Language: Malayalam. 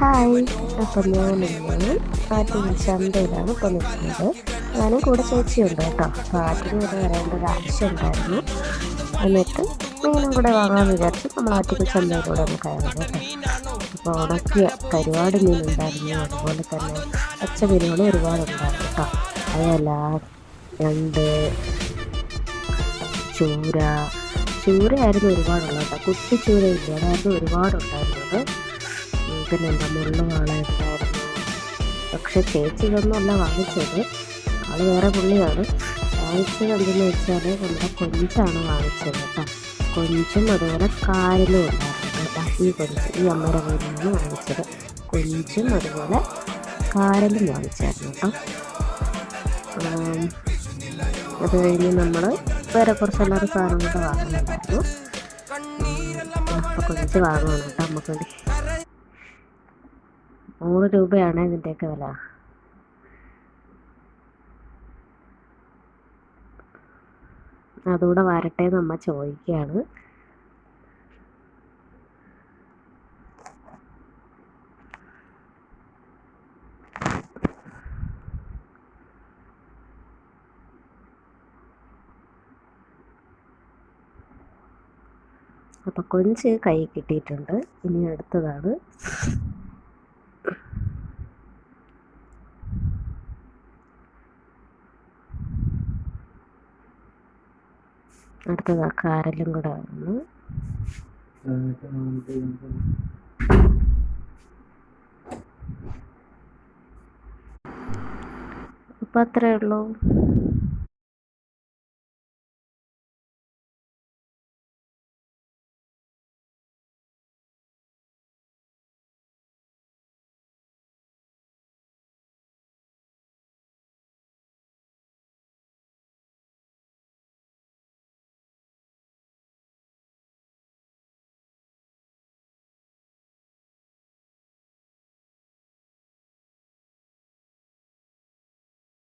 ഹായ്. അപ്പം ഞാനിന്ന് ആറ്റിങ്ങൽ ചന്തയിലാണ് ഇപ്പോൾ നിൽക്കുന്നത്. ഞാനും കൂടെ ചേച്ചിയുണ്ട് കേട്ടോ. അപ്പോൾ ആറ്റിങ്ങൽ വരെ വരേണ്ട ഒരു ആവശ്യം ഉണ്ടായിരുന്നു. എന്നിട്ട് മീനും കൂടെ വാങ്ങാമെന്ന് വിചാരിച്ച് നമ്മൾ ആറ്റിങ്ങൽ ചന്തയിലൂടെ ഒന്ന് കയറി കേട്ടോ. അപ്പോൾ ഉണക്കിയ കരുവാട് മീനുണ്ടായിരുന്നു, അതുപോലെ തന്നെ പച്ച മീനുകളും ഒരുപാടുണ്ടായിരുന്നു കേട്ടോ. അയല, ഞണ്ട്, ചൂര. ചൂരയായിരുന്നു ഒരുപാടുള്ളത് കേട്ടോ. കുട്ടി ചൂരയില്ല, അതായിരുന്നു ഒരുപാടുണ്ടായിരുന്നത്. പിന്നെ എന്താ മുള്ളുവാള ഉണ്ടായിരുന്നു. പക്ഷെ ചേച്ചി ഇതൊന്നും അല്ല വാങ്ങിച്ചത്, ആള് വേറെ പുള്ളിയാണ്. വാങ്ങിച്ചത് എന്തെന്ന് വെച്ചാൽ നമ്മുടെ കൊഞ്ചാണ് വാങ്ങിച്ചത് കേട്ടോ. കൊഞ്ചും അതുപോലെ കാരലും ഉണ്ടായിരുന്നു കേട്ടോ. ഈ അമ്മയുടെ വീട്ടിലാണ് വാങ്ങിച്ചത്. കൊഞ്ചും അതുപോലെ കാരലും വാങ്ങിച്ചായിരുന്നു കേട്ടോ. അത് കഴിഞ്ഞ് നമ്മൾ വേറെ കുറച്ചെല്ലാവരും സാധനം കൂടെ വാങ്ങുന്നുണ്ടായിരുന്നു. അപ്പോൾ കൊഞ്ച് വാങ്ങണം കേട്ടോ നമുക്ക് വേണ്ടി. 100 രൂപയാണ് ഇതിൻ്റെയൊക്കെ വില. അതുകൂടെ വരട്ടെ നമ്മ ചോദിക്കുകയാണ്. അപ്പം കൊഞ്ച് കൈ കിട്ടിയിട്ടുണ്ട്. ഇനി അടുത്തതാണ് കാരലും കൂടെ വന്നു. അപ്പം അത്രയേ ഉള്ളൂ.